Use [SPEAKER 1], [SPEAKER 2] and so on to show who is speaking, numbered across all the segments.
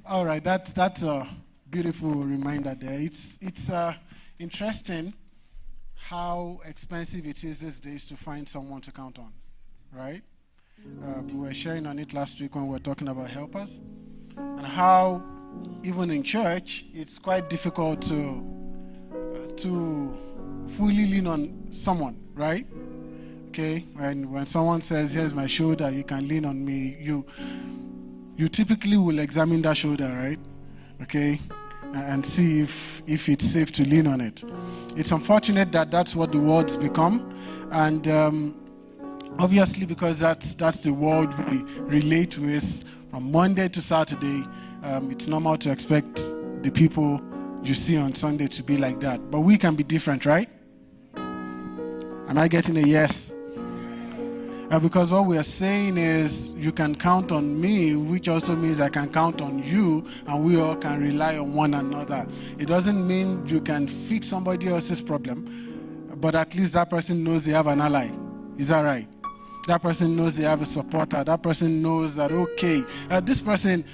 [SPEAKER 1] All right, that's a beautiful reminder there. It's interesting how expensive it is these days to find someone to count on, right? We were sharing on it last week when we were talking about helpers, and how even in church it's quite difficult to fully lean on someone, right? Okay, when someone says, "Here's my shoulder, you can lean on me," you typically will examine that shoulder, right? Okay, and see if it's safe to lean on it. It's unfortunate that that's what the world's become, and obviously because that's the world we relate with from Monday to Saturday. It's normal to expect the people you see on Sunday to be like that, but we can be different, right? Am I getting a yes? Because what we are saying is you can count on me, which also means I can count on you, and we all can rely on one another. It doesn't mean you can fix somebody else's problem, but at least that person knows they have an ally. Is that right? That person knows they have a supporter. That person knows that, okay, this person,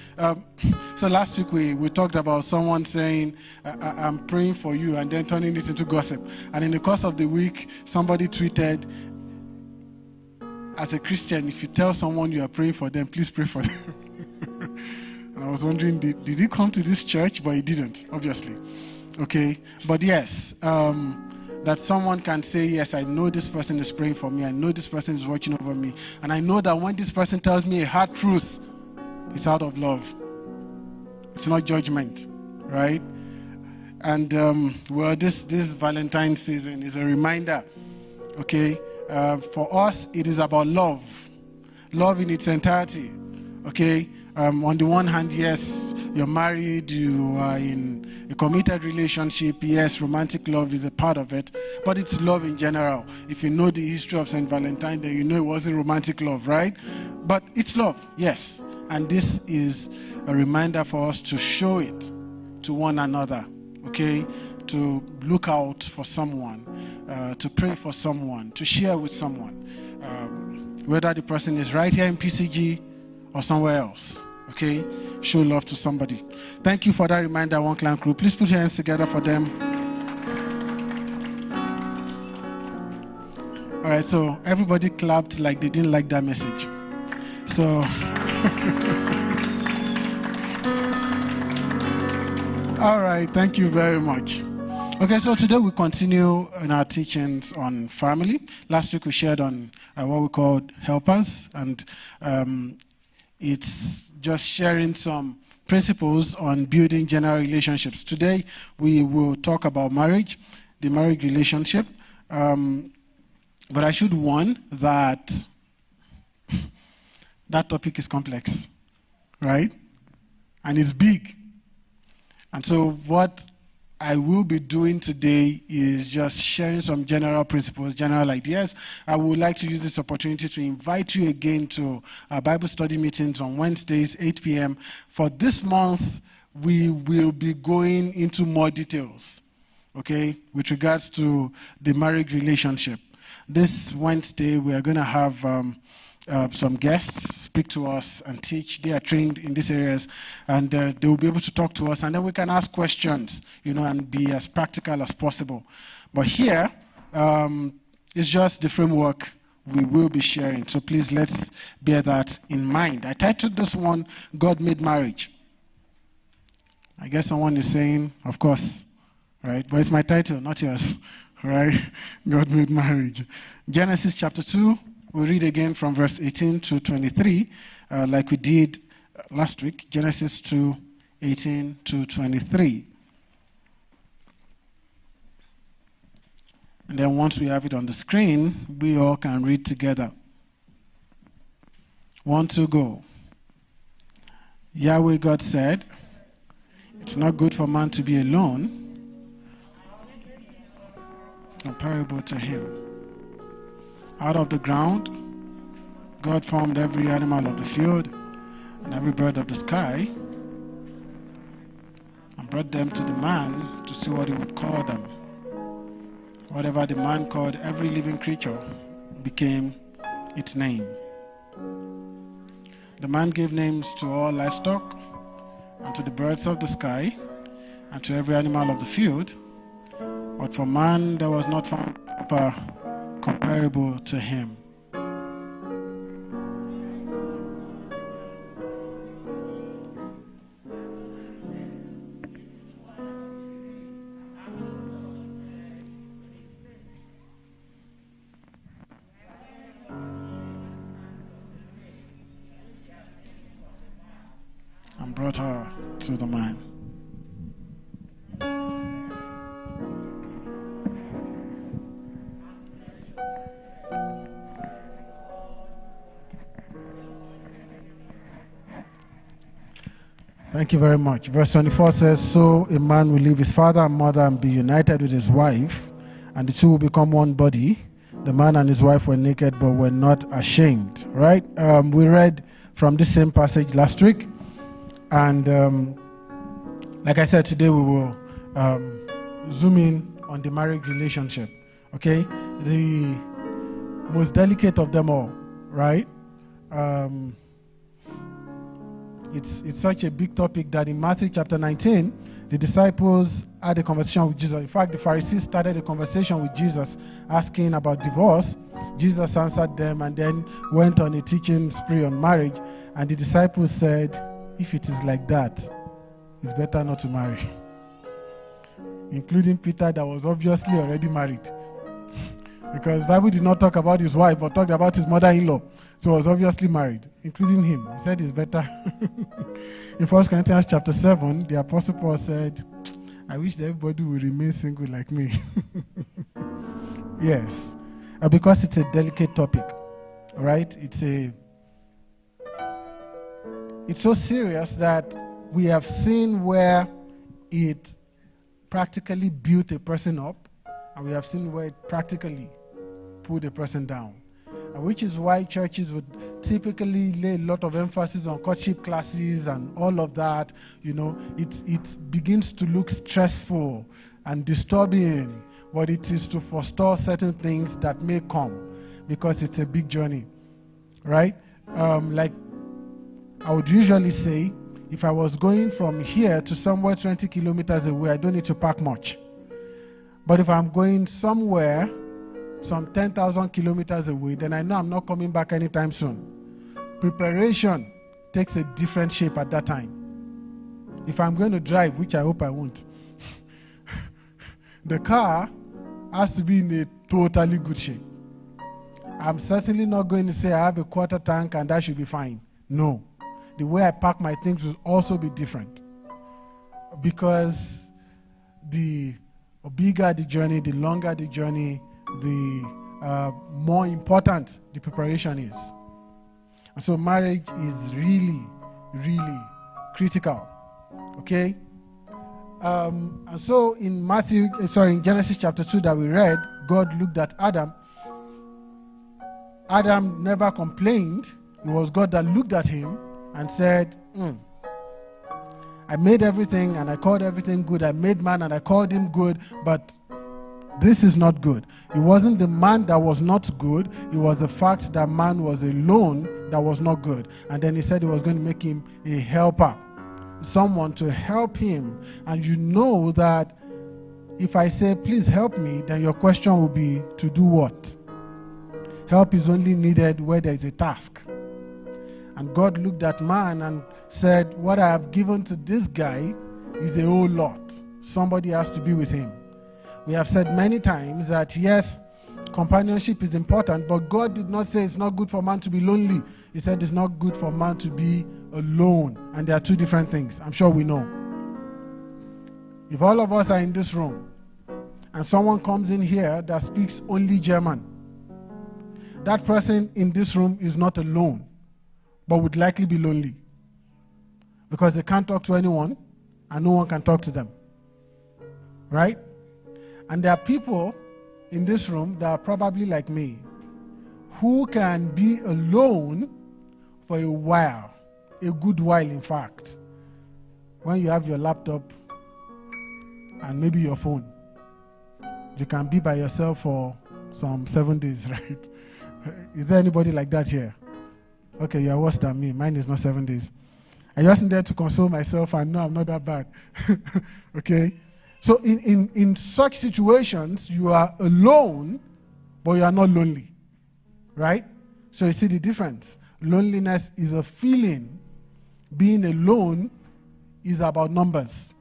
[SPEAKER 1] so last week we talked about someone saying, I'm praying for you, and then turning it into gossip. And in the course of the week, somebody tweeted, as a Christian, if you tell someone you are praying for them, please pray for them. And I was wondering, did he come to this church? But he didn't, obviously. Okay, but yes, that someone can say, yes, I know this person is praying for me. I know this person is watching over me. And I know that when this person tells me a hard truth, it's out of love. It's not judgment, right? And well, this Valentine's season is a reminder, okay? For us, it is about love in its entirety, okay? On the one hand, yes, you're married, you are in a committed relationship, yes, romantic love is a part of it, but it's love in general. If you know the history of St. Valentine, then you know it wasn't romantic love, right? But it's love, yes, and this is a reminder for us to show it to one another, okay? To look out for someone, to pray for someone, to share with someone, whether the person is right here in PCG or somewhere else, okay? Show love to somebody. Thank you for that reminder, One Clan Crew. Please put your hands together for them. All right, so everybody clapped like they didn't like that message. So, all right, thank you very much. Okay, so today we continue in our teachings on family. Last week we shared on what we called helpers, and it's just sharing some principles on building general relationships. Today we will talk about marriage, the marriage relationship. But I should warn that that topic is complex, right? And it's big. And so what I will be doing today is just sharing some general principles, general ideas. I would like to use this opportunity to invite you again to our Bible study meetings on Wednesdays, 8 p.m. For this month, we will be going into more details, okay, with regards to the marriage relationship. This Wednesday, we are going to have some guests speak to us and teach. They are trained in these areas, and they will be able to talk to us, and then we can ask questions, and be as practical as possible. But here, it's just the framework we will be sharing. So please, let's bear that in mind. I titled this one, God Made Marriage. I guess someone is saying, of course, right? But it's my title, not yours, right? God Made Marriage. Genesis chapter 2. We'll read again from verse 18 to 23, like we did last week. Genesis 2, 18 to 23. And then once we have it on the screen, we all can read together. 1, 2, go. Yahweh God said, it's not good for man to be alone, comparable to him. Out of the ground, God formed every animal of the field and every bird of the sky and brought them to the man to see what he would call them. Whatever the man called every living creature became its name. The man gave names to all livestock and to the birds of the sky, and to every animal of the field. But for man there was not found helper comparable to him. And brought her to the man. Thank you very much. Verse 24 says, so a man will leave his father and mother and be united with his wife, and the two will become one body. The man and his wife were naked but were not ashamed. Right? We read from this same passage last week. And like I said, today we will zoom in on the marriage relationship. Okay? The most delicate of them all. Right? It's such a big topic that in Matthew chapter 19, the disciples had a conversation with Jesus. In fact, the Pharisees started a conversation with Jesus asking about divorce. Jesus answered them and then went on a teaching spree on marriage. And the disciples said, if it is like that, it's better not to marry. Including Peter, that was obviously already married. Because the Bible did not talk about his wife, but talked about his mother-in-law. So he was obviously married, including him. He said it's better. In 1 Corinthians chapter 7, the Apostle Paul said, I wish that everybody would remain single like me. Yes. Because it's a delicate topic. Right? It's so serious that we have seen where it practically built a person up, and we have seen where it practically put a person down. And which is why churches would typically lay a lot of emphasis on courtship classes and all of that. You know, it begins to look stressful and disturbing, but it is to forestall certain things that may come because it's a big journey, right? Like I would usually say, if I was going from here to somewhere 20 kilometers away, I don't need to park much. But if I'm going somewhere some 10,000 kilometers away, then I know I'm not coming back anytime soon. Preparation takes a different shape at that time. If I'm going to drive, which I hope I won't, the car has to be in a totally good shape. I'm certainly not going to say I have a quarter tank and that should be fine. No. The way I pack my things will also be different. Because the bigger the journey, the longer the journey, the more important the preparation is. And so marriage is really, really critical. Okay? And so in in Genesis chapter 2 that we read, God looked at Adam. Adam never complained. It was God that looked at him and said, I made everything and I called everything good. I made man and I called him good, but this is not good. It wasn't the man that was not good. It was the fact that man was alone that was not good. And then he said he was going to make him a helper, someone to help him. And you know that if I say, please help me, then your question will be to do what? Help is only needed where there is a task. And God looked at man and said, what I have given to this guy is a whole lot. Somebody has to be with him. We have said many times that yes, companionship is important, but God did not say it's not good for man to be lonely. He said it's not good for man to be alone. And there are two different things. I'm sure we know. If all of us are in this room and someone comes in here that speaks only German, that person in this room is not alone, but would likely be lonely. Because they can't talk to anyone and no one can talk to them. Right? And there are people in this room that are probably like me who can be alone for a while, a good while in fact, when you have your laptop and maybe your phone. You can be by yourself for some 7 days, right? Is there anybody like that here? Okay, you are worse than me. Mine is not 7 days. I just needed to console myself and know I'm not that bad. Okay? So in such situations, you are alone, but you are not lonely. Right? So you see the difference. Loneliness is a feeling. Being alone is about numbers.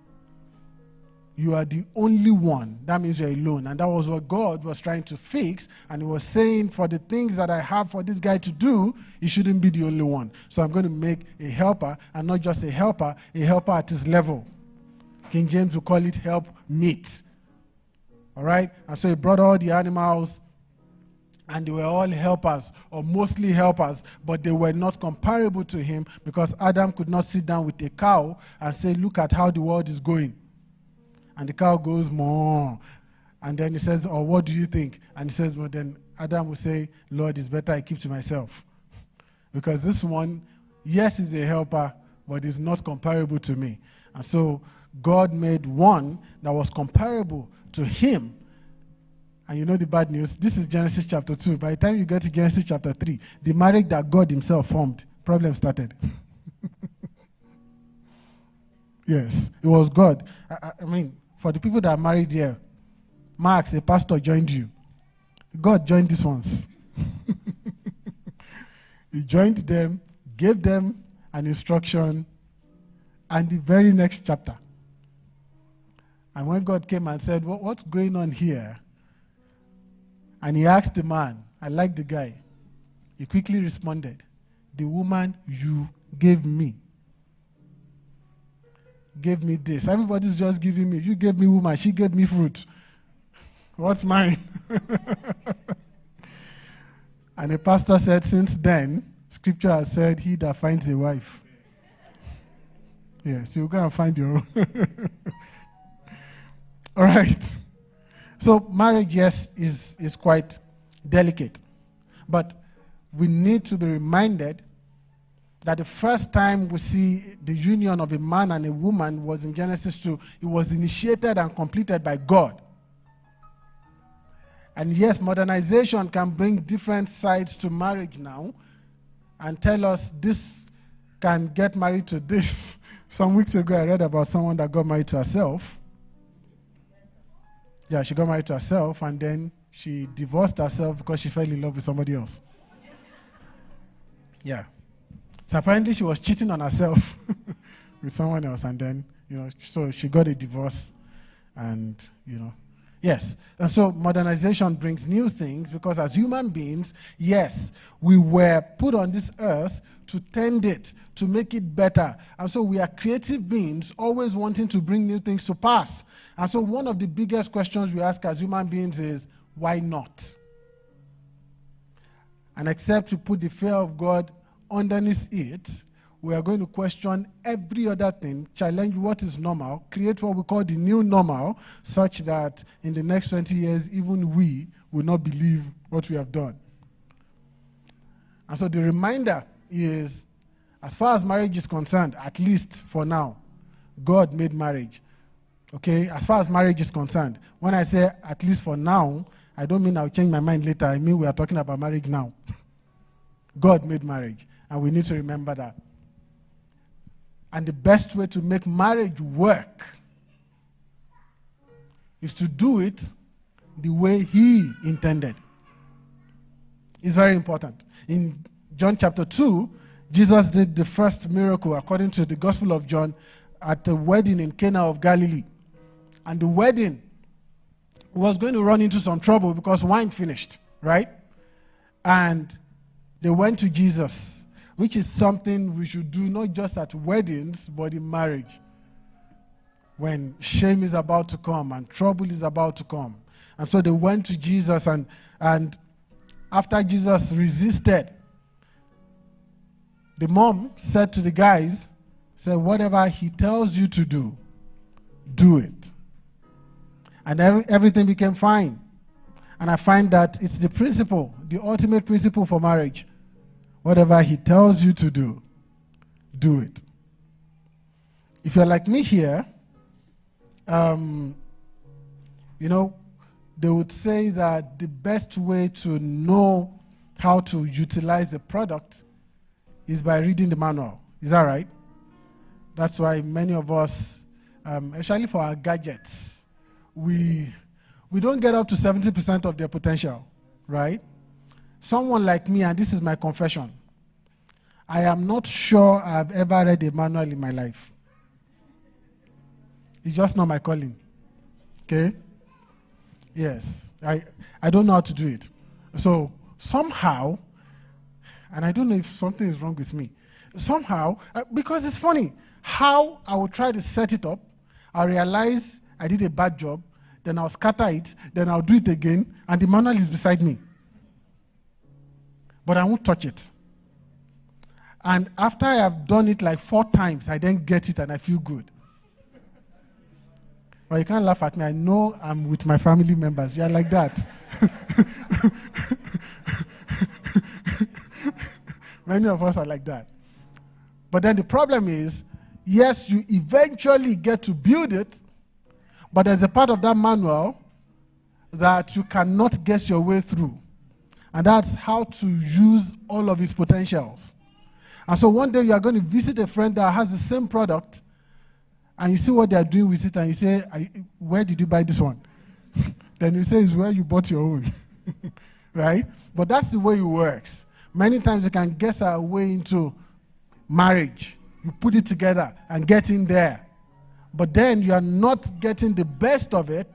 [SPEAKER 1] You are the only one. That means you're alone. And that was what God was trying to fix. And he was saying, for the things that I have for this guy to do, he shouldn't be the only one. So I'm going to make a helper, and not just a helper at his level. King James will call it help meet. All right? And so he brought all the animals, and they were all helpers, or mostly helpers, but they were not comparable to him, because Adam could not sit down with a cow and say, look at how the world is going. And the cow goes, moo. And then he says, oh, what do you think? And he says, well, then Adam will say, Lord, it's better I keep to myself. Because this one, yes, is a helper, but is not comparable to me. And so God made one that was comparable to him. And you know the bad news? This is Genesis chapter 2. By the time you get to Genesis chapter 3, the marriage that God himself formed, problem started. Yes, it was God. I mean, for the people that are married here, Max, a pastor, joined you. God joined these ones. He joined them, gave them an instruction, and the very next chapter. And when God came and said, what's going on here? And he asked the man, I like the guy. He quickly responded, the woman you gave me. Gave me this. Everybody's just giving me. You gave me woman, she gave me fruit. What's mine? And the pastor said, since then, scripture has said, he that finds a wife. Yes, you go and find your own. All right. So marriage, yes, is quite delicate. But we need to be reminded that the first time we see the union of a man and a woman was in Genesis 2. It was initiated and completed by God. And yes, modernization can bring different sides to marriage now and tell us this can get married to this. Some weeks ago, I read about someone that got married to herself. Yeah, she got married to herself, and then she divorced herself because she fell in love with somebody else. Yeah. So apparently she was cheating on herself with someone else, and then, so she got a divorce, and, yes. And so modernization brings new things, because as human beings, yes, we were put on this earth to tend it, to make it better. And so we are creative beings, always wanting to bring new things to pass. And so one of the biggest questions we ask as human beings is, why not? And except you put the fear of God underneath it, we are going to question every other thing, challenge what is normal, create what we call the new normal, such that in the next 20 years, even we will not believe what we have done. And so the reminder is, as far as marriage is concerned, at least for now, God made marriage. Okay? As far as marriage is concerned, when I say at least for now, I don't mean I'll change my mind later. I mean we are talking about marriage now. God made marriage. And we need to remember that. And the best way to make marriage work is to do it the way he intended. It's very important. In John chapter 2, Jesus did the first miracle, according to the Gospel of John, at a wedding in Cana of Galilee. And the wedding was going to run into some trouble because wine finished, right? And they went to Jesus, which is something we should do not just at weddings, but in marriage. When shame is about to come and trouble is about to come. And so they went to Jesus, and after Jesus resisted, the mom said to the guys, said, whatever he tells you to do, do it. And everything became fine. And I find that it's the principle, the ultimate principle for marriage. Whatever he tells you to do, do it. If you're like me here, they would say that the best way to know how to utilize the product is by reading the manual. Is that right? That's why many of us, especially for our gadgets, we don't get up to 70% of their potential, right? Someone like me, and this is my confession, I am not sure I've ever read a manual in my life. It's just not my calling. Okay? Yes. I don't know how to do it. So somehow, and I don't know if something is wrong with me, somehow, because it's funny, how I will try to set it up, I realize I did a bad job, then I'll scatter it, then I'll do it again, and the manual is beside me. But I won't touch it. And after I have done it like 4 times, I then get it and I feel good. But you can't laugh at me. I know I'm with my family members. You are like that. Many of us are like that. But then the problem is, yes, you eventually get to build it, but there's a part of that manual that you cannot guess your way through. And that's how to use all of its potentials. And so one day you are going to visit a friend that has the same product, and you see what they are doing with it, and you say, where did you buy this one? Then you say, it's where you bought your own. Right? But that's the way it works. Many times you can guess our way into marriage. You put it together and get in there. But then you are not getting the best of it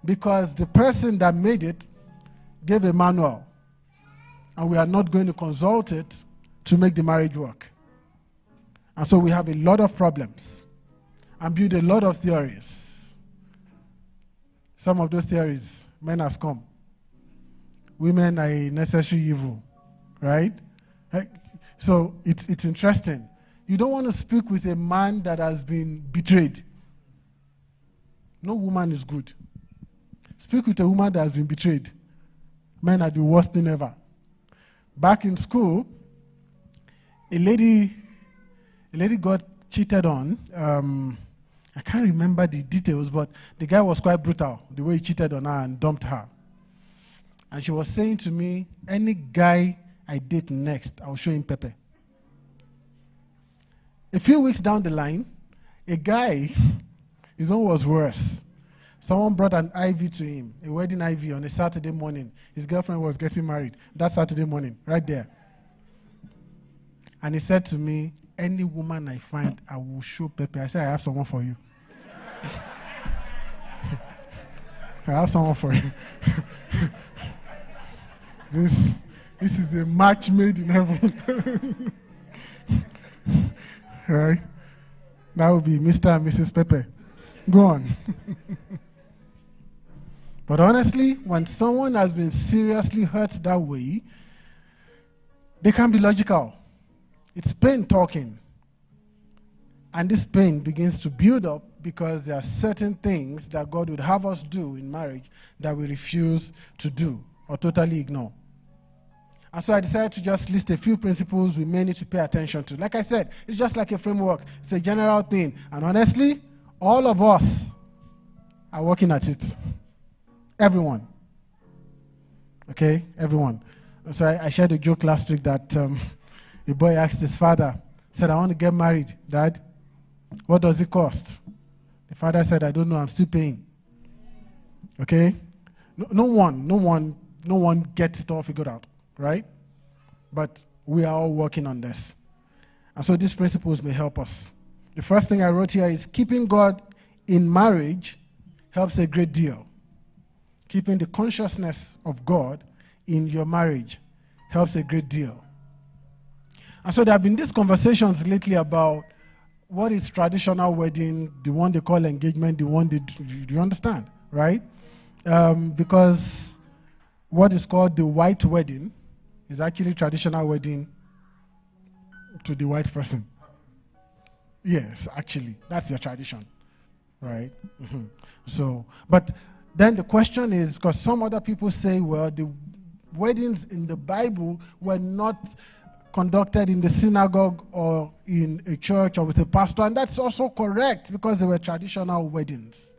[SPEAKER 1] because the person that made it gave a manual. And we are not going to consult it to make the marriage work. And so we have a lot of problems and build a lot of theories. Some of those theories, men has come. Women are a necessary evil, right? So it's interesting. You don't want to speak with a man that has been betrayed. No woman is good. Speak with a woman that has been betrayed. Men are the worst thing ever. Back in school, a lady got cheated on. I can't remember the details, but the guy was quite brutal, the way he cheated on her and dumped her. And she was saying to me, any guy I date next, I'll show him pepper. A few weeks down the line, a guy, his own was worse. Someone brought an IV to him, a wedding IV on a Saturday morning. His girlfriend was getting married that Saturday morning, right there. And he said to me, any woman I find, I will show pepper. I said, I have someone for you. I have someone for you. This is the match made in heaven. Right? That would be Mr. and Mrs. Pepper. Go on. But honestly, when someone has been seriously hurt that way, they can be logical. It's pain talking. And this pain begins to build up because there are certain things that God would have us do in marriage that we refuse to do or totally ignore. And so I decided to just list a few principles we may need to pay attention to. Like I said, it's just like a framework. It's a general thing. And honestly, all of us are working at it. Everyone. Okay? Everyone. So I shared a joke last week that a boy asked his father, said, I want to get married. Dad, what does it cost? The father said, I don't know, I'm still paying. Okay? No one gets it all figured out. Right? But we are all working on this. And so these principles may help us. The first thing I wrote here is keeping God in marriage helps a great deal. Keeping the consciousness of God in your marriage helps a great deal. And so there have been these conversations lately about what is traditional wedding, the one they call engagement, the one do you understand? Right? Because what is called the white wedding is actually traditional wedding to the white person. Yes, actually, that's your tradition, right? Mm-hmm. So, but then the question is, because some other people say, well, the weddings in the Bible were not conducted in the synagogue or in a church or with a pastor, and that's also correct because they were traditional weddings.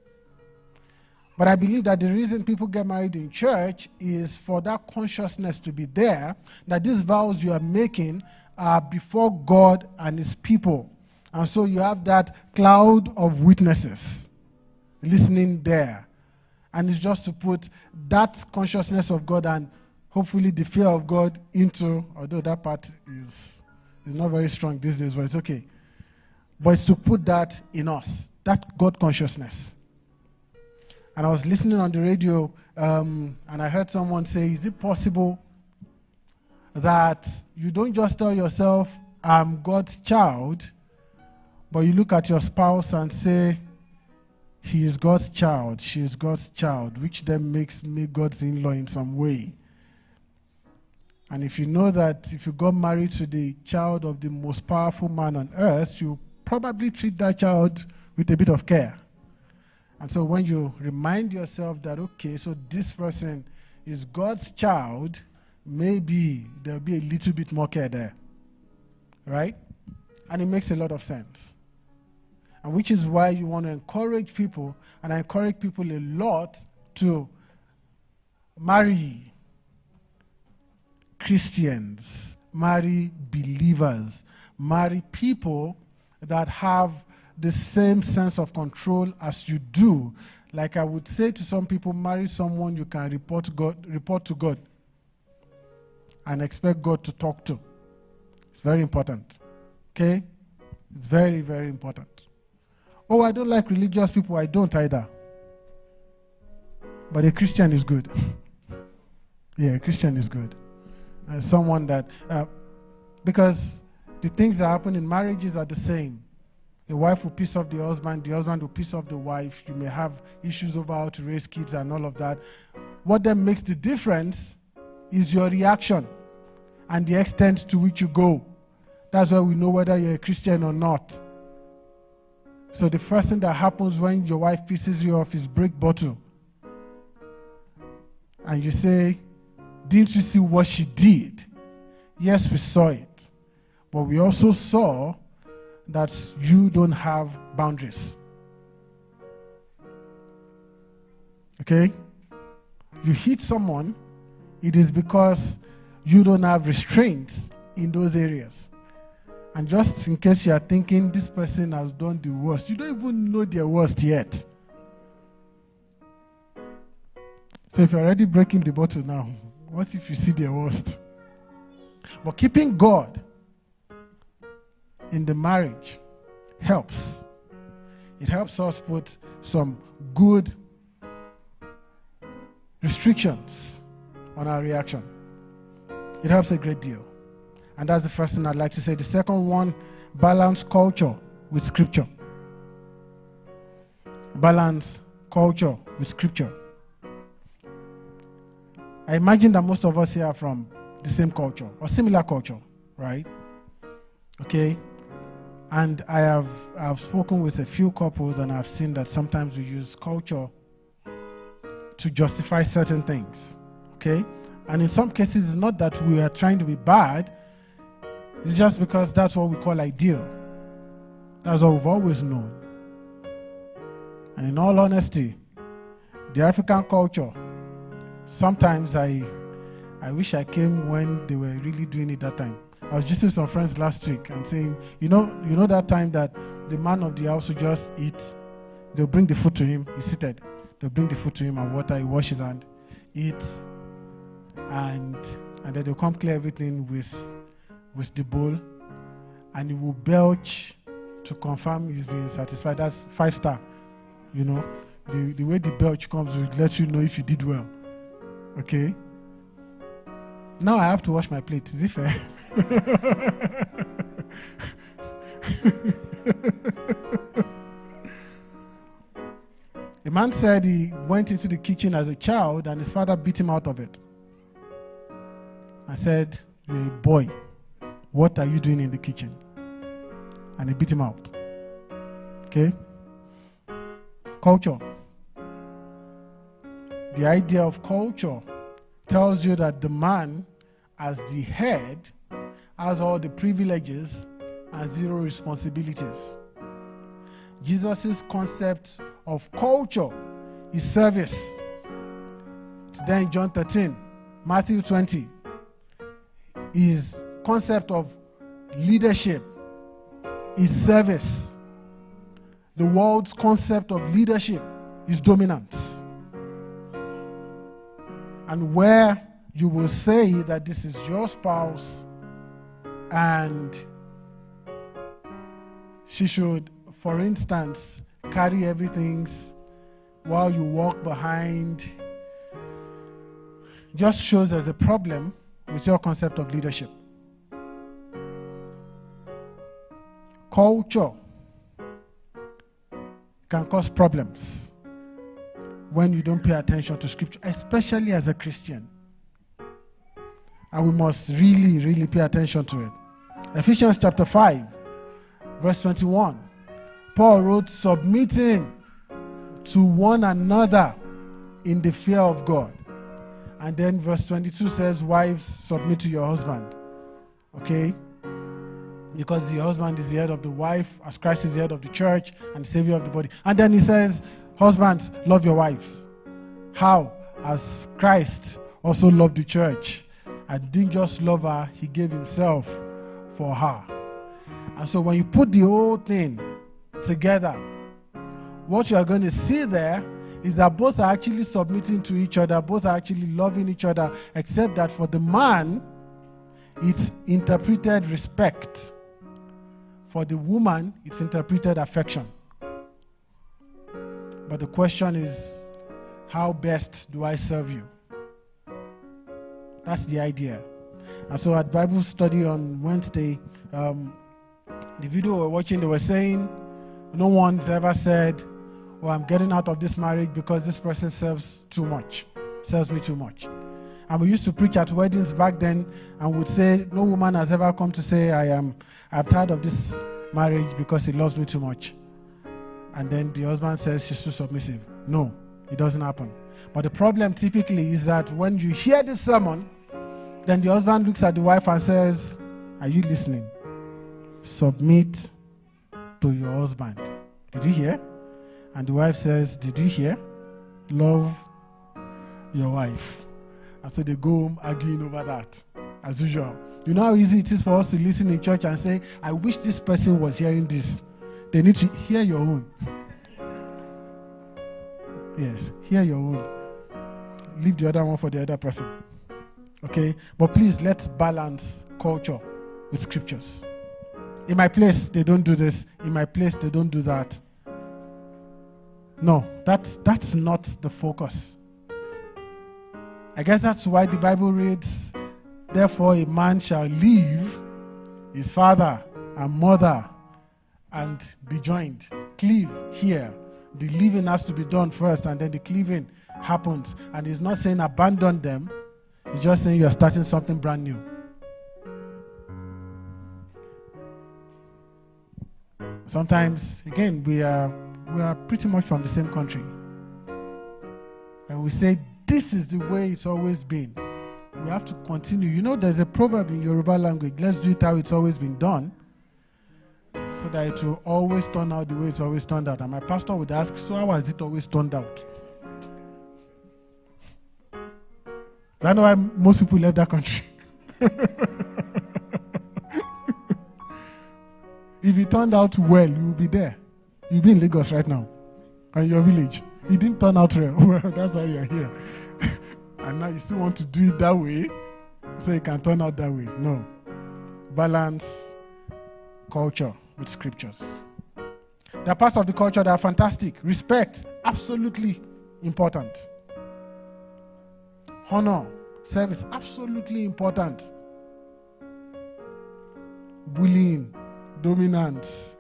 [SPEAKER 1] But I believe that the reason people get married in church is for that consciousness to be there, that these vows you are making are before God and his people. And so you have that cloud of witnesses listening there. And it's just to put that consciousness of God and hopefully the fear of God into, although that part is not very strong these days, but it's okay. But it's to put that in us, that God consciousness. And I was listening on the radio, and I heard someone say, is it possible that you don't just tell yourself, I'm God's child, but you look at your spouse and say, he is God's child, she is God's child, which then makes me God's in-law in some way. And if you know that if you got married to the child of the most powerful man on earth, you probably treat that child with a bit of care. And so when you remind yourself that, okay, so this person is God's child, maybe there'll be a little bit more care there. Right? And it makes a lot of sense. And which is why you want to encourage people, and I encourage people a lot to marry Christians, marry believers, marry people that have the same sense of control as you do. Like I would say to some people, marry someone you can report to God and expect God to talk to. It's very important. Okay? It's very, very important. Oh, I don't like religious people. I don't either. But a Christian is good. Yeah, a Christian is good. And someone that, because the things that happen in marriages are the same. The wife will piss off the husband will piss off the wife. You may have issues over how to raise kids and all of that. What then makes the difference is your reaction and the extent to which you go. That's why we know whether you're a Christian or not. So the first thing that happens when your wife pisses you off is break bottle. And you say, didn't you see what she did? Yes, we saw it. But we also saw that you don't have boundaries. Okay? You hit someone, it is because you don't have restraints in those areas. And just in case you are thinking this person has done the worst, you don't even know their worst yet. So if you're already breaking the bottle now, what if you see their worst? But keeping God in the marriage helps. It helps us put some good restrictions on our reaction. It helps a great deal. And that's the first thing I'd like to say. The second one, balance culture with scripture. Balance culture with scripture. I imagine that most of us here are from the same culture or similar culture, right? Okay? And I've spoken with a few couples, and I've seen that sometimes we use culture to justify certain things. Okay? And in some cases, it's not that we are trying to be bad. It's just because that's what we call ideal. That's what we've always known. And in all honesty, the African culture, sometimes I wish I came when they were really doing it that time. I was just with some friends last week and saying, you know that time that the man of the house will just eat, they'll bring the food to him, he's seated. They'll bring the food to him and water, he washes and eats, and then they'll come clear everything with the bowl, and he will belch to confirm he's being satisfied. That's 5-star. You know, the way the belch comes will let you know if you did well. Okay? Now I have to wash my plate. Is it fair? A man said he went into the kitchen as a child and his father beat him out of it. I said, "You're a boy. What are you doing in the kitchen?" And he beat him out. Okay? Culture. The idea of culture tells you that the man, as the head, has all the privileges and zero responsibilities. Jesus' concept of culture is service. It's there in John 13, Matthew 20. His concept of leadership is service. The world's concept of leadership is dominance. And where you will say that this is your spouse and she should, for instance, carry everything while you walk behind, just shows there's a problem with your concept of leadership. Culture can cause problems when you don't pay attention to scripture, especially as a Christian. And we must really, really pay attention to it. Ephesians chapter 5, verse 21. Paul wrote, submitting to one another in the fear of God. And then verse 22 says, wives, submit to your husband. Okay? Because the husband is the head of the wife, as Christ is the head of the church and the savior of the body. And then he says, husbands, love your wives. How? As Christ also loved the church and didn't just love her, he gave himself for her. And so when you put the whole thing together, what you are going to see there is that both are actually submitting to each other, both are actually loving each other, except that for the man, it's interpreted respect. For the woman, it's interpreted affection. But the question is, how best do I serve you? That's the idea. And so at Bible study on Wednesday, the video we were watching, they were saying, no one's ever said, oh, I'm getting out of this marriage because this person serves me too much. And we used to preach at weddings back then and would say, no woman has ever come to say, I'm tired of this marriage because he loves me too much. And then the husband says she's too submissive. No, it doesn't happen. But the problem typically is that when you hear this sermon, then the husband looks at the wife and says, are you listening? Submit to your husband. Did you hear? And the wife says, did you hear? Love your wife. And so they go home arguing over that, as usual. You know how easy it is for us to listen in church and say, I wish this person was hearing this. They need to hear your own. Yes, hear your own. Leave the other one for the other person. Okay? But please, let's balance culture with scriptures. In my place, they don't do this. In my place, they don't do that. No, that's not the focus. I guess that's why the Bible reads, therefore a man shall leave his father and mother and be joined. Cleave here. The leaving has to be done first and then the cleaving happens. And he's not saying abandon them. He's just saying you are starting something brand new. Sometimes, again, we are pretty much from the same country. And we say, this is the way it's always been. We have to continue. You know, there's a proverb in Yoruba language, let's do it how it's always been done, so that it will always turn out the way it's always turned out. And my pastor would ask, so how has it always turned out? I know why most people left that country. If it turned out well, you will be there. You'll be in Lagos right now, in your village. It didn't turn out well. Well, that's why you're here. And now you still want to do it that way, so it can turn out that way. No. Balance culture with scriptures. There are parts of the culture that are fantastic. Respect, absolutely important. Honor, service, absolutely important. Bullying, dominance,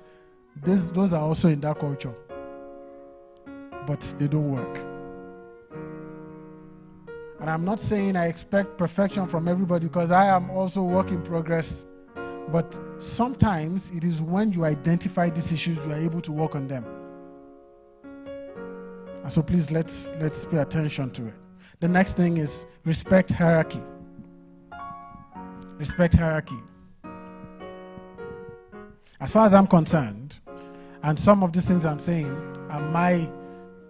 [SPEAKER 1] those are also in that culture. But they don't work. And I'm not saying I expect perfection from everybody, because I am also work in progress. But sometimes it is when you identify these issues, you are able to work on them. And so please, let's pay attention to it. The next thing is respect hierarchy. Respect hierarchy. As far as I'm concerned, and some of these things I'm saying are my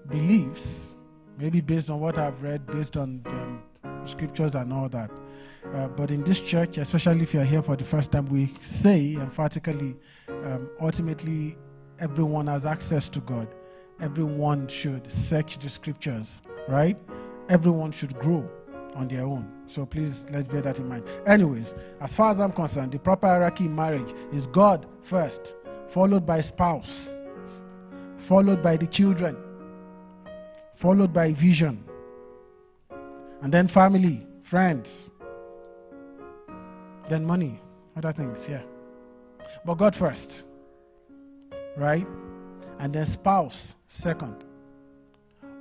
[SPEAKER 1] beliefs, maybe based on what I've read, based on the scriptures and all that, But in this church, especially if you're here for the first time, we say emphatically, ultimately, everyone has access to God. Everyone should search the scriptures, right? Everyone should grow on their own. So please, let's bear that in mind. Anyways, as far as I'm concerned, the proper hierarchy in marriage is God first, followed by spouse, followed by the children, followed by vision, and then family, friends, then money, other things, yeah. But God first, right? And then spouse second.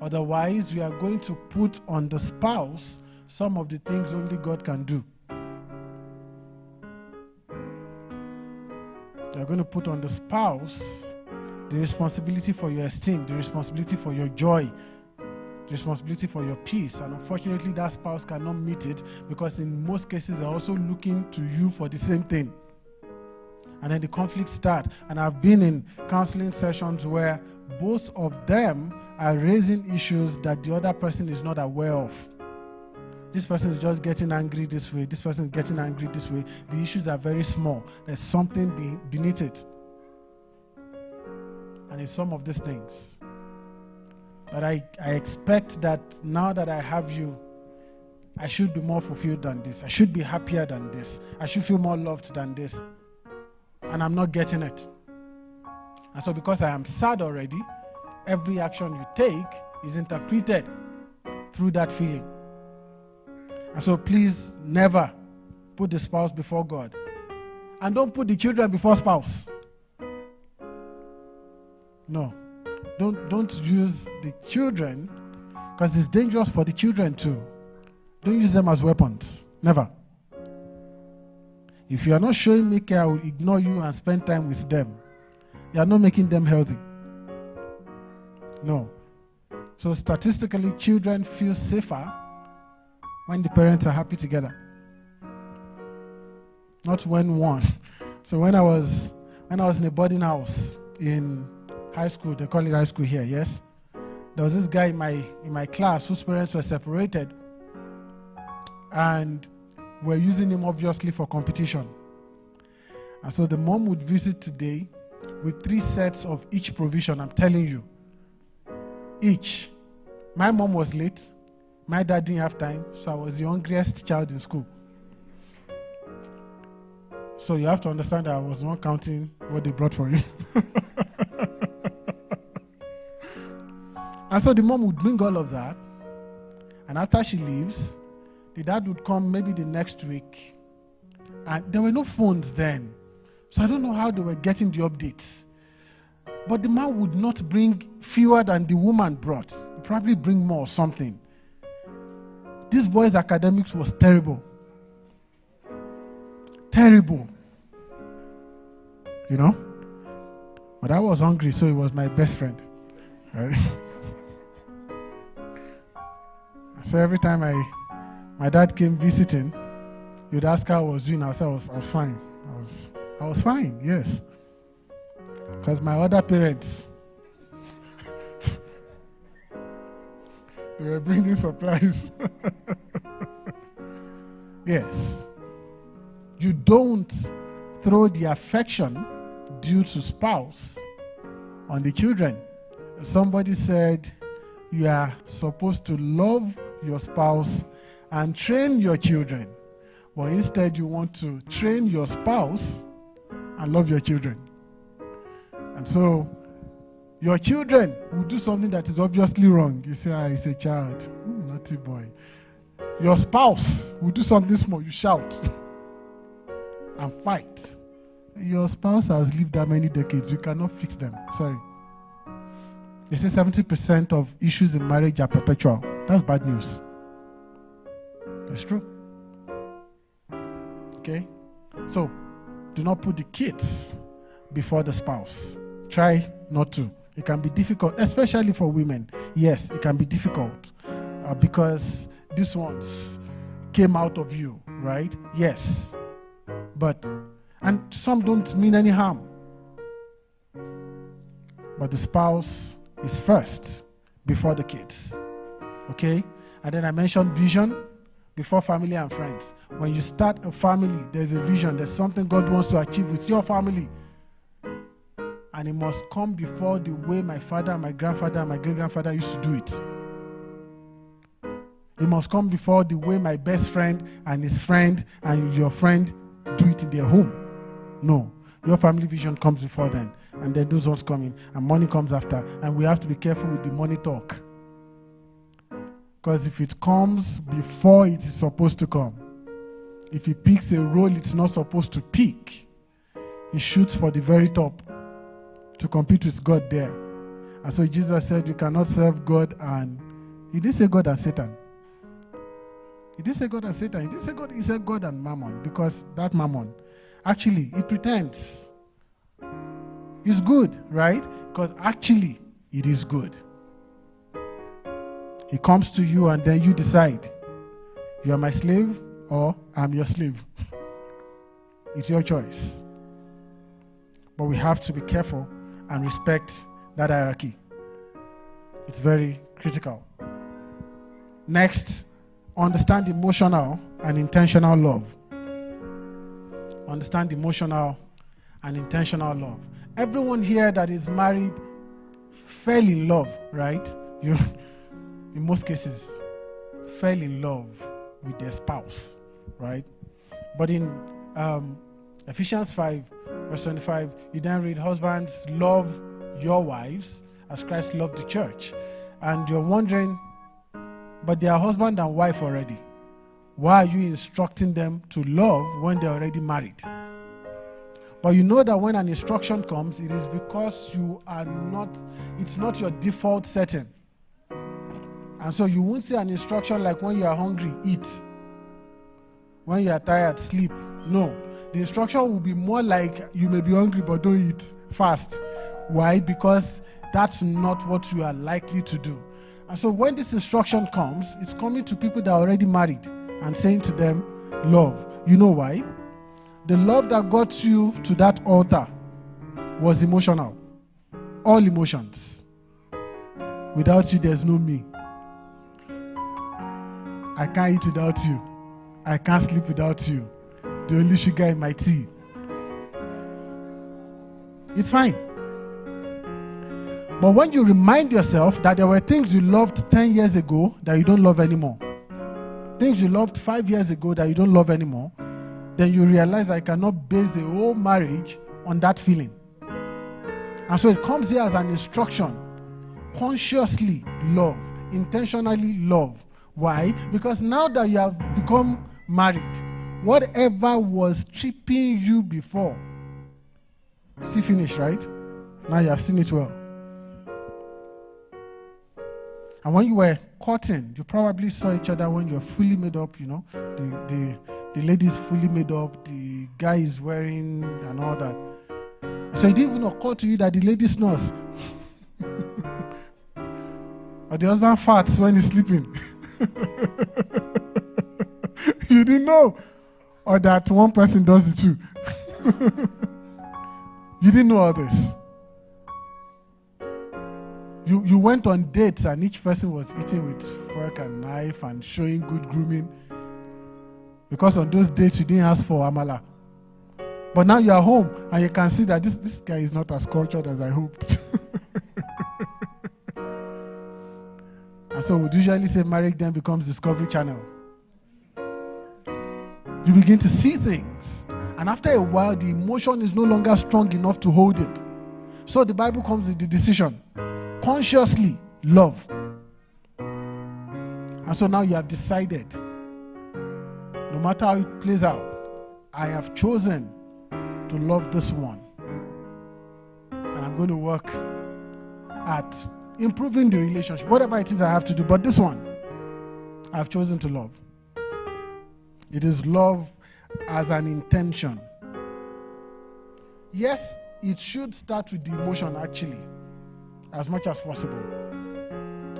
[SPEAKER 1] Otherwise, we are going to put on the spouse some of the things only God can do. You're going to put on the spouse the responsibility for your esteem, the responsibility for your joy, the responsibility for your peace. And unfortunately, that spouse cannot meet it because in most cases, they're also looking to you for the same thing. And then the conflicts start. And I've been in counseling sessions where both of them are raising issues that the other person is not aware of. This person is just getting angry this way. This person is getting angry this way. The issues are very small. There's something beneath it. And in some of these things. But I expect that now that I have you, I should be more fulfilled than this. I should be happier than this. I should feel more loved than this. And I'm not getting it. And so because I am sad already, every action you take is interpreted through that feeling. And so please never put the spouse before God. And don't put the children before spouse. No. Don't use the children, because it's dangerous for the children too. Don't use them as weapons. Never. If you are not showing me care, I will ignore you and spend time with them. You are not making them healthy. No. So statistically, children feel safer when the parents are happy together. Not when one. So when I was in a boarding house in high school, they call it high school here, yes? There was this guy in my class whose parents were separated. And we're using him obviously for competition. And so the mom would visit today with 3 sets of each provision, I'm telling you. Each. My mom was late. My dad didn't have time, so I was the hungriest child in school. So you have to understand that I was not counting what they brought for you. And so the mom would bring all of that. And after she leaves, the dad would come maybe the next week. And there were no phones then. So I don't know how they were getting the updates. But the man would not bring fewer than the woman brought. He'd probably bring more or something. This boy's academics was terrible. Terrible. You know? But I was hungry, so he was my best friend. Right? So every time my dad came visiting, he would ask how I was doing. I would say I was fine. I was fine, yes. Because my other parents, they were bringing supplies. Yes. You don't throw the affection due to spouse on the children. Somebody said you are supposed to love your spouse and train your children. But instead you want to train your spouse and love your children. And so your children will do something that is obviously wrong. You say, he's a child. Naughty boy. Your spouse will do something small. You shout and fight. Your spouse has lived that many decades. You cannot fix them. Sorry. They say 70% of issues in marriage are perpetual. That's bad news. That's true. Okay? So, do not put the kids before the spouse. Try not to. It can be difficult, especially for women. Yes, it can be difficult because these ones came out of you, right? Yes. And some don't mean any harm. But the spouse is first before the kids. Okay? And then I mentioned vision. before family and friends. When you start a family, there's a vision, there's something God wants to achieve with your family. And it must come before the way my father, my grandfather, and my great-grandfather used to do it. It must come before the way my best friend and his friend and your friend do it in their home. No. Your family vision comes before then. And then those ones come in. And money comes after. And we have to be careful with the money talk. Because if it comes before it is supposed to come, if he picks a role it's not supposed to pick, he shoots for the very top to compete with God there. And so Jesus said you cannot serve God and... He didn't say God and Satan. He didn't say God and Satan. He didn't say God. He said God and Mammon, because that Mammon, actually, he pretends. It's good, right? Because actually, it is good. He comes to you and then you decide, you are my slave or I'm your slave. It's your choice. But we have to be careful and respect that hierarchy. It's very critical. Next, understand emotional and intentional love. Understand emotional and intentional love. Everyone here that is married fell in love, right? You, in most cases, fell in love with their spouse, right? But in Ephesians 5, verse 25, you then read, husbands, love your wives as Christ loved the church. And you're wondering, but they are husband and wife already. Why are you instructing them to love when they're already married? But you know that when an instruction comes, it is because it's not your default setting. And so you won't see an instruction like when you are hungry, eat. When you are tired, sleep. No. The instruction will be more like you may be hungry but don't eat. Fast. Why? Because that's not what you are likely to do. And so when this instruction comes, it's coming to people that are already married and saying to them, love. You know why? The love that got you to that altar was emotional. All emotions. Without you, there's no me. I can't eat without you. I can't sleep without you. The only sugar in my tea. It's fine. But when you remind yourself that there were things you loved 10 years ago that you don't love anymore, things you loved 5 years ago that you don't love anymore, then you realize I cannot base a whole marriage on that feeling. And so it comes here as an instruction. Consciously love. Intentionally love. Why? Because now that you have become married, whatever was tripping you before, see finish, right? Now you have seen it well. And when you were courting, you probably saw each other when you're fully made up, you know. The lady is fully made up, the guy is wearing and all that. So it didn't even occur to you that the lady snores. Or the husband farts when he's sleeping. You didn't know. Or that one person does it too. You didn't know all this. You went on dates and each person was eating with fork and knife and showing good grooming. Because on those dates you didn't ask for amala. But now you are home and you can see that this guy is not as cultured as I hoped. And so we usually say marriage then becomes Discovery Channel. You begin to see things. And after a while, the emotion is no longer strong enough to hold it. So the Bible comes with the decision. Consciously love. And so now you have decided, no matter how it plays out, I have chosen to love this one. And I'm going to work at improving the relationship, whatever it is I have to do. But this one, I've chosen to love. It is love as an intention. Yes, it should start with the emotion actually, as much as possible.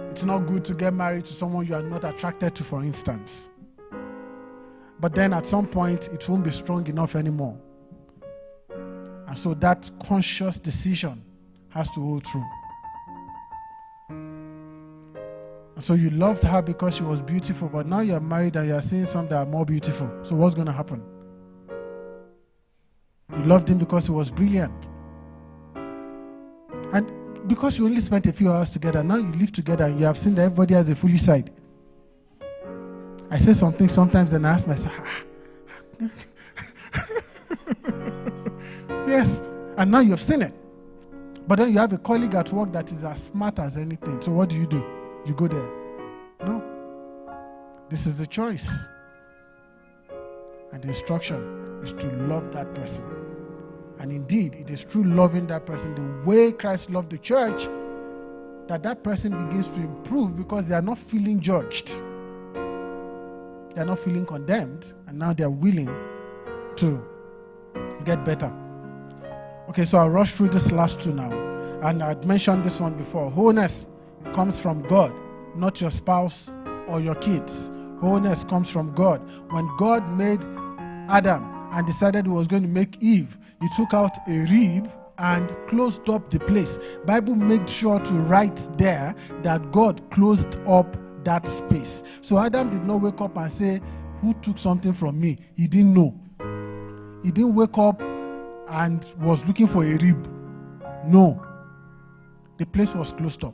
[SPEAKER 1] It's not good to get married to someone you are not attracted to, for instance. But then at some point, it won't be strong enough anymore. And so that conscious decision has to hold true. And So you loved her because she was beautiful, but now you're married and you're seeing some that are more beautiful. So what's going to happen? You loved him because he was brilliant. And because you only spent a few hours together, now you live together and you have seen that everybody has a foolish side. I say something sometimes and I ask myself, yes, and now you've seen it. But then you have a colleague at work that is as smart as anything. So what do? You go there. No. This is the choice. And the instruction is to love that person. And indeed, it is through loving that person, the way Christ loved the church, that person begins to improve because they are not feeling judged. They are not feeling condemned. And now they are willing to get better. Okay, so I'll rush through this last two now. And I'd mentioned this one before. Wholeness comes from God, not your spouse or your kids. Wholeness comes from God. When God made Adam and decided he was going to make Eve, he took out a rib and closed up the place. Bible made sure to write there that God closed up that space. So Adam did not wake up and say, who took something from me? He didn't know. He didn't wake up and was looking for a rib. No. The place was closed up.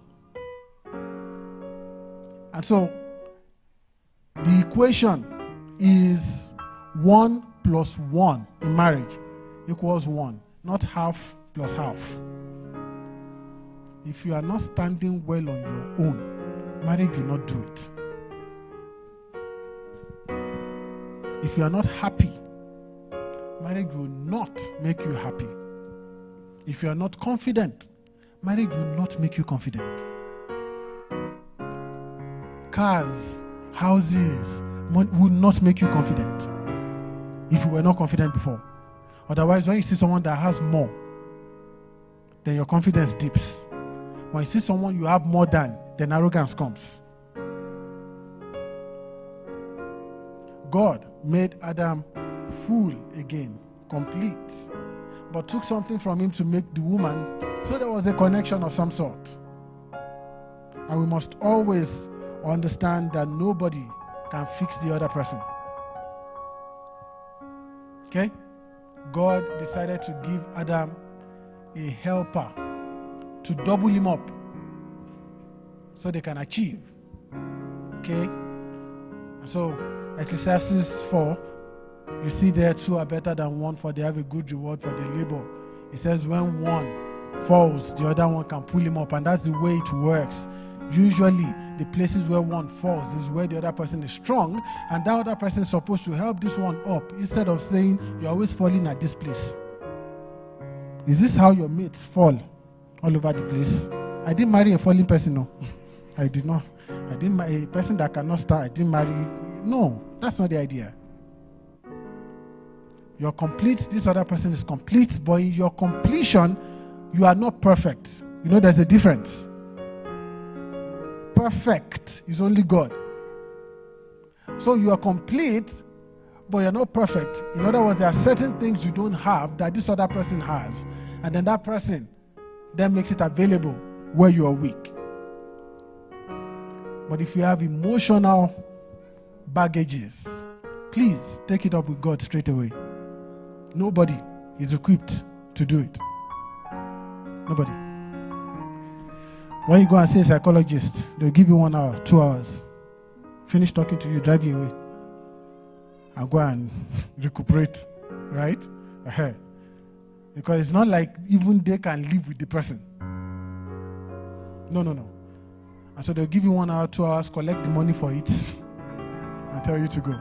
[SPEAKER 1] And so the equation is 1 plus 1 in marriage equals 1, not half plus half. If you are not standing well on your own, marriage will not do it. If you are not happy, marriage will not make you happy. If you are not confident, marriage will not make you confident. Cars, houses will not make you confident if you were not confident before. Otherwise, when you see someone that has more, then your confidence dips. When you see someone you have more than, then arrogance comes. God made Adam full again, complete, but took something from him to make the woman, so there was a connection of some sort. And we must always understand that nobody can fix the other person. Okay? God decided to give Adam a helper to double him up so they can achieve. Okay? And so, Ecclesiastes 4, you see there, two are better than one, for they have a good reward for their labor. It says when one falls, the other one can pull him up, and that's the way it works. Usually, the places where one falls is where the other person is strong, and that other person is supposed to help this one up, instead of saying, you're always falling at this place. Is this how your mates fall all over the place? I didn't marry a falling person, no. I did not. I didn't marry a person that cannot stand. I didn't marry. No, that's not the idea. You're complete, this other person is complete, but in your completion, you are not perfect. You know, there's a difference. Perfect is only God. So you are complete, but you're not perfect. In other words, there are certain things you don't have that this other person has, and then that person then makes it available where you are weak. But if you have emotional baggages, please take it up with God straight away. Nobody is equipped to do it. Nobody. When you go and see a psychologist, they'll give you 1 hour, 2 hours. Finish talking to you, drive you away. And go and recuperate. Right? Because it's not like even they can live with the person. No. And so they'll give you 1 hour, 2 hours, collect the money for it, and tell you to go.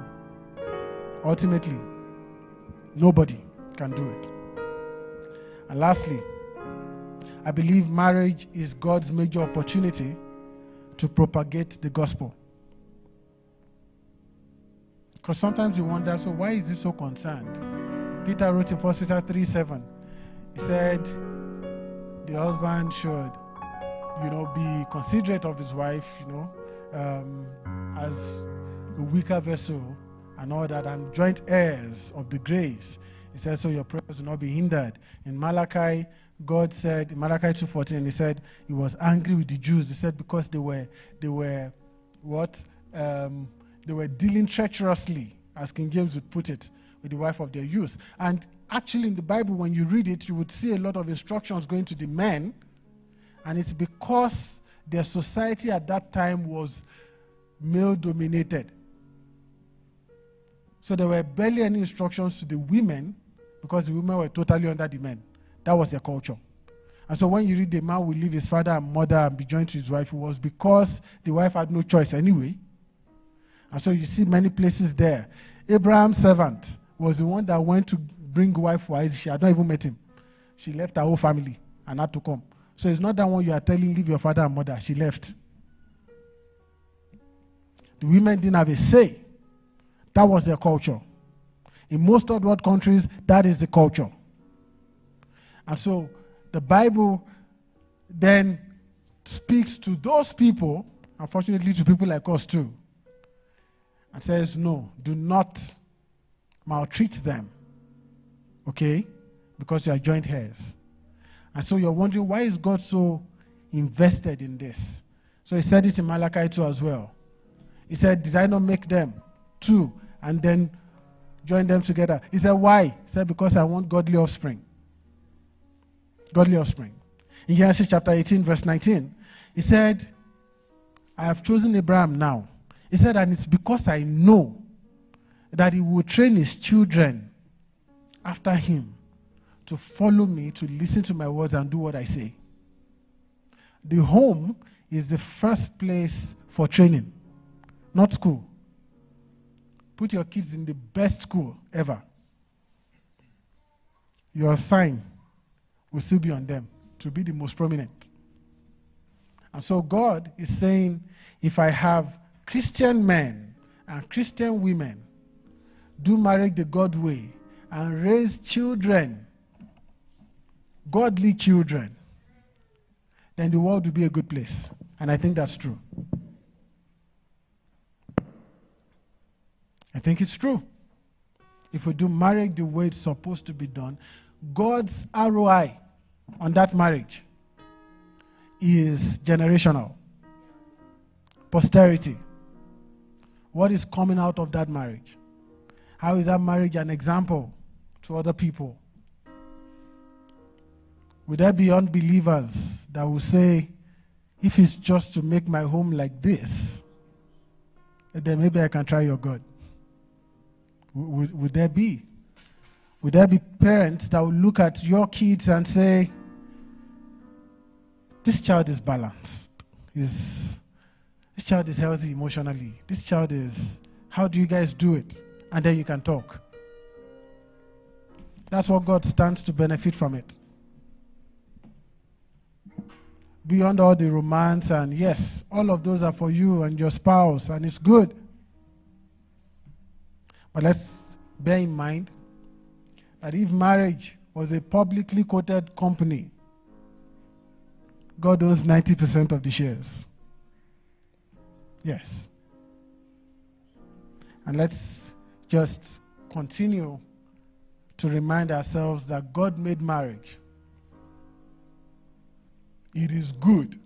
[SPEAKER 1] Ultimately, nobody can do it. And lastly, I believe marriage is God's major opportunity to propagate the gospel. Because sometimes you wonder, so why is he so concerned? Peter wrote in 1 Peter 3:7. He said, the husband should, be considerate of his wife, as a weaker vessel and all that, and joint heirs of the grace. He said, so your prayers will not be hindered. In Malachi, God said, in Malachi 2:14, he said he was angry with the Jews. He said because they were they were dealing treacherously, as King James would put it, with the wife of their youth. And actually in the Bible, when you read it, you would see a lot of instructions going to the men, and it's because their society at that time was male-dominated. So there were barely any instructions to the women because the women were totally under the men. That was their culture. And so when you read the man will leave his father and mother and be joined to his wife, it was because the wife had no choice anyway. And so you see many places there. Abraham's servant was the one that went to bring wife for Isaac. She had not even met him. She left her whole family and had to come. So it's not that one you are telling, leave your father and mother. She left. The women didn't have a say. That was their culture. In most third world countries, that is the culture. And so the Bible then speaks to those people, unfortunately to people like us too, and says, no, do not maltreat them, okay? Because you are joint heirs. And so you're wondering, why is God so invested in this? So he said it in Malachi 2 as well. He said, did I not make them two and then join them together? He said, why? He said, because I want godly offspring. Godly offspring. In Genesis chapter 18, verse 19, he said, I have chosen Abraham now. He said, and it's because I know that he will train his children after him to follow me, to listen to my words and do what I say. The home is the first place for training, not school. Put your kids in the best school ever. Your sign will still be on them to be the most prominent. And so God is saying, if I have Christian men and Christian women do marriage the God way and raise children, godly children, then the world will be a good place. And I think that's true. I think it's true. If we do marriage the way it's supposed to be done, God's ROI on that marriage is generational. Posterity. What is coming out of that marriage? How is that marriage an example to other people? Will there be unbelievers that will say, if it's just to make my home like this, then maybe I can try your God? Would there be? Would there be parents that will look at your kids and say, this child is balanced. This child is healthy emotionally. This child is, how do you guys do it? And then you can talk. That's what God stands to benefit from it. Beyond all the romance, and yes, all of those are for you and your spouse, and it's good. But let's bear in mind that if marriage was a publicly quoted company, God owns 90% of the shares. Yes. And let's just continue to remind ourselves that God made marriage. It is good.